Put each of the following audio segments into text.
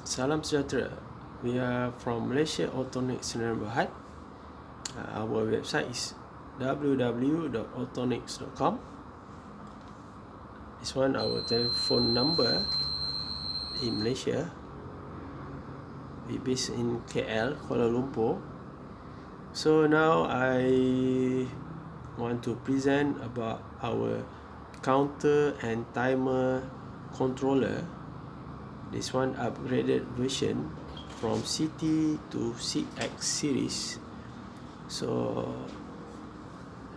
Salam sejahtera. We are from Malaysia Autonics Sdn Bhd. Our website is www.autonics.com. This one our telephone number in Malaysia. We based in KL, Kuala Lumpur. So now I want to present about our counter and timer controller. This one upgraded version from CT to CX series. So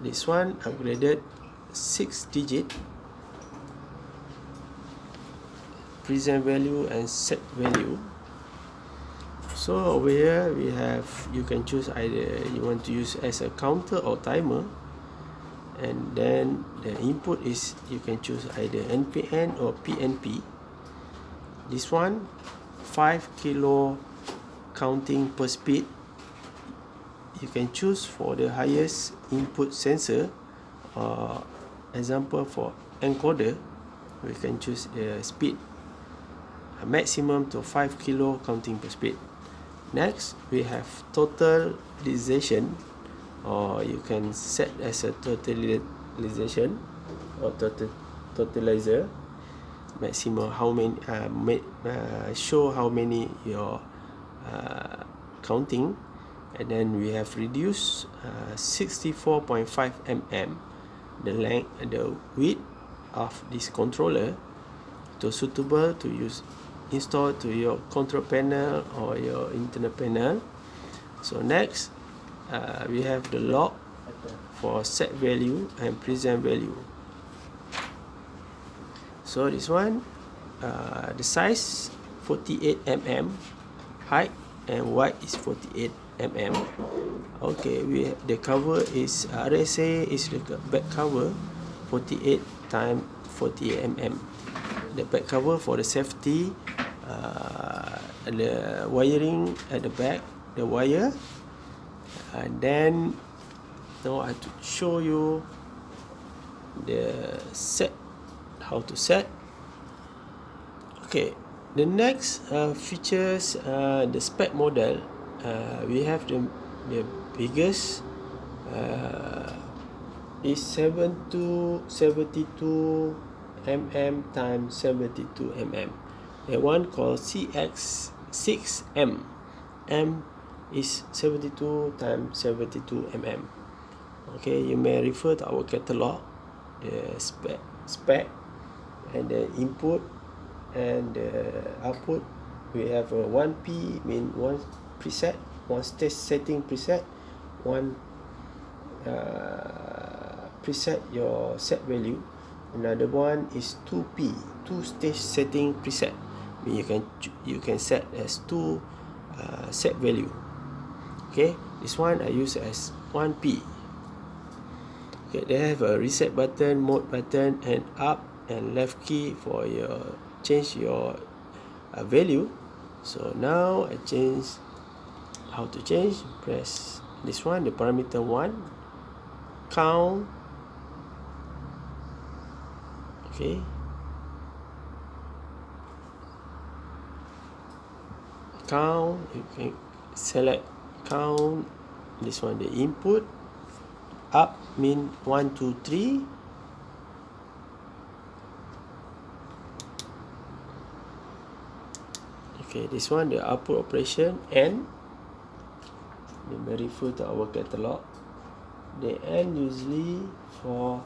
this one upgraded 6 digit present value and set value. So over here we have, you can choose either you want to use as a counter or timer, and then the input is you can choose either NPN or PNP. This one 5 kilo counting per speed. You can choose for the highest input sensor. Example for encoder, we can choose the speed maximum to 5 kilo counting per speed. Next we have totalization, or you can set as a totalization or totalizer. Maximum how many show how many your counting. And then we have reduced 64.5 mm the length, the width of this controller to suitable to use install to your control panel or your internal panel. So next we have the lock for set value and present value. So this one the size 48 mm, height and width is 48 mm. Okay, the cover is RSA is the back cover 48 times 48 mm. The back cover for the safety, the wiring at the back, the wire, and then now I have to show you the set, how to set. Okay, the next features, the spec model. We have the biggest is 72 mm times 72 mm. The one called CX6M. M is 72 times 72 mm. Okay, you may refer to our catalog, the spec and the input and the output. We have a 1P, mean one preset, one stage setting preset, one preset your set value. Another one is 2P, two stage setting preset. I mean you can set as two set value. Okay, this one I use as 1P. Okay, they have a reset button, mode button, and up and left key for your change your value. So now I change how to change. Press this one, the parameter 1, count. Okay, count, you can select count. This one the input. Up mean 1 2 3. Okay, this one the output operation. And you may refer to our catalog. The end usually for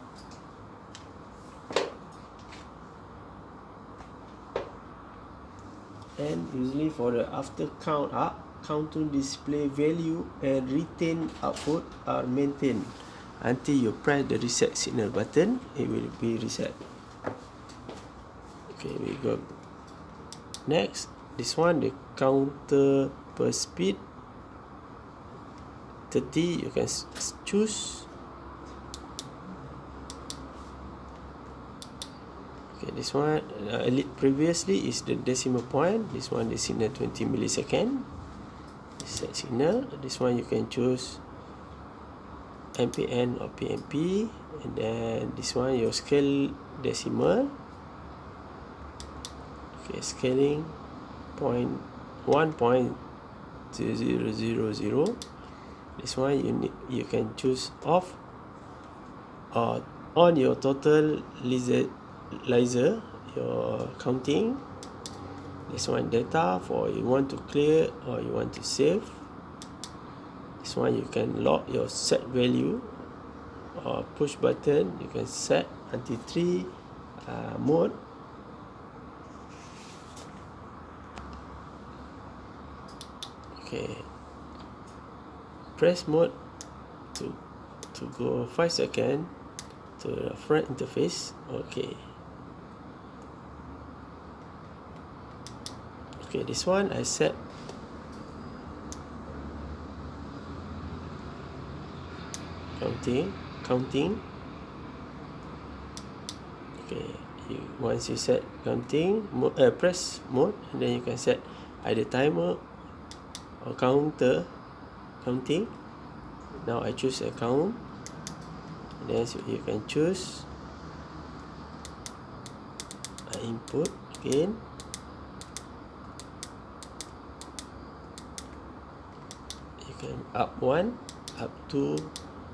the after count up, count to display value and retain output are maintained until you press the reset signal button. It will be reset. Okay, we go next. This one the counter per speed 30. You can choose. Okay, this one previously is the decimal point. This one the signal 20 millisecond. Set signal. This one you can choose MPN or PNP, and then this one your scale decimal. Okay, scaling 1.000. This one you can choose off or on your totalizer, your counting. This one data for you want to clear or you want to save. This one you can lock your set value or push button. You can set until 3 mode. Okay, press mode to go 5 seconds to the front interface. Okay, this one I set counting. Okay, once you set counting, press mode, and then you can set either timer or counting. Now I choose a count, and then you can choose input again. You can up 1, up 2,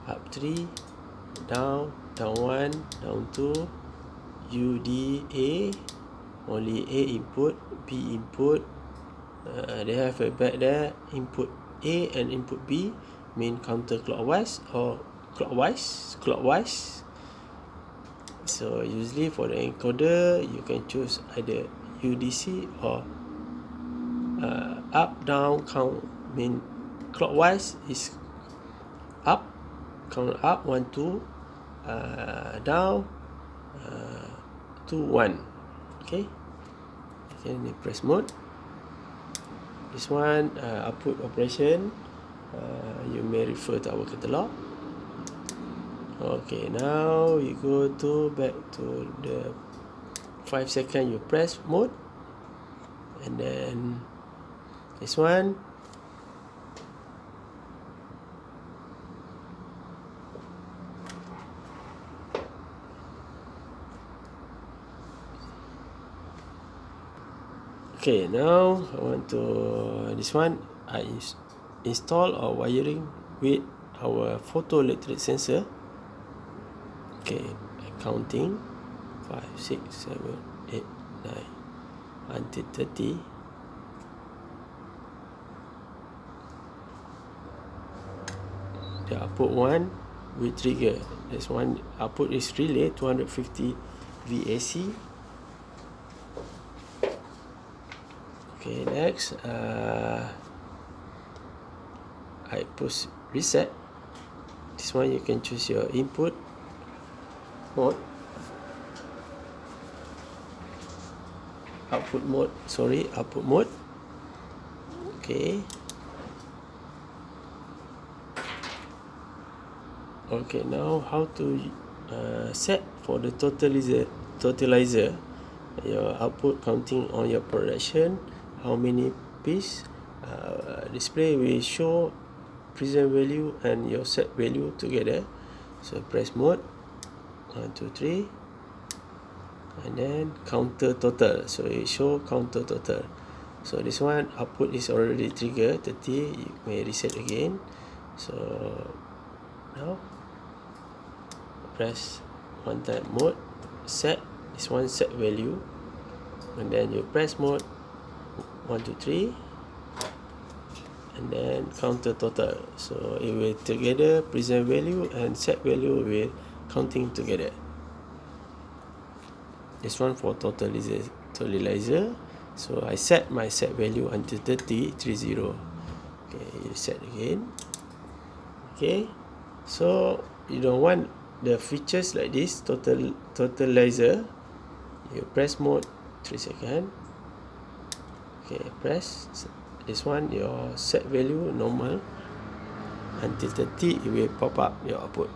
up 3, down 1, down 2, UDA, only A input, B input. They have a back there, input A and input B mean counterclockwise or clockwise. So usually for the encoder you can choose either UDC or up down count, mean clockwise is up, count up 1 2, down 2 1. Okay, then you press mode. This one output operation, you may refer to our catalog. Okay, now you go to back to the 5 second, you press mode, and then this one okay, now I want to this one I install or wiring with our photoelectric sensor. Okay, counting 5 6 7 8 9 until 30. The output one will trigger. This one output is relay 250 VAC. Okay, next I push reset. This one you can choose your input mode, output mode. Okay, now how to set for the totalizer your output counting on your production, how many piece. Display will show present value and your set value together. So press mode 1 2 3, and then counter total, so it show counter total. So this one output is already triggered 30. You may reset again. So now press one time mode, set. This one set value, and then you press mode 1 2 3, and then counter total. So it will together present value and set value will counting together. This one for totalizer. So I set my set value until 30. Okay, you set again. Okay, so you don't want the features like this totalizer. You press mode 3 seconds. Okay, press this one, your set value normal until 30. It will pop up your output.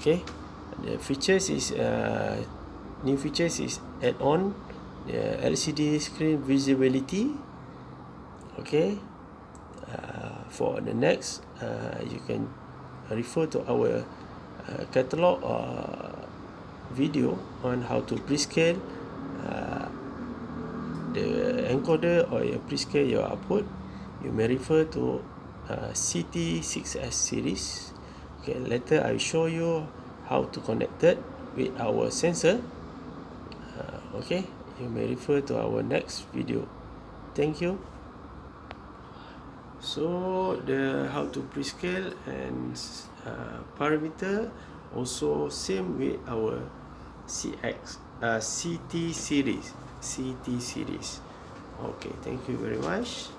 Okay, the features is new features is add on the LCD screen visibility. Okay, for the next you can refer to our catalog or video on how to prescale the encoder or your prescale your output, you may refer to CT6S series. Okay, later I will show you how to connect it with our sensor. Okay, you may refer to our next video. Thank you. So the how to prescale and parameter also same with our CT series. Okay, thank you very much.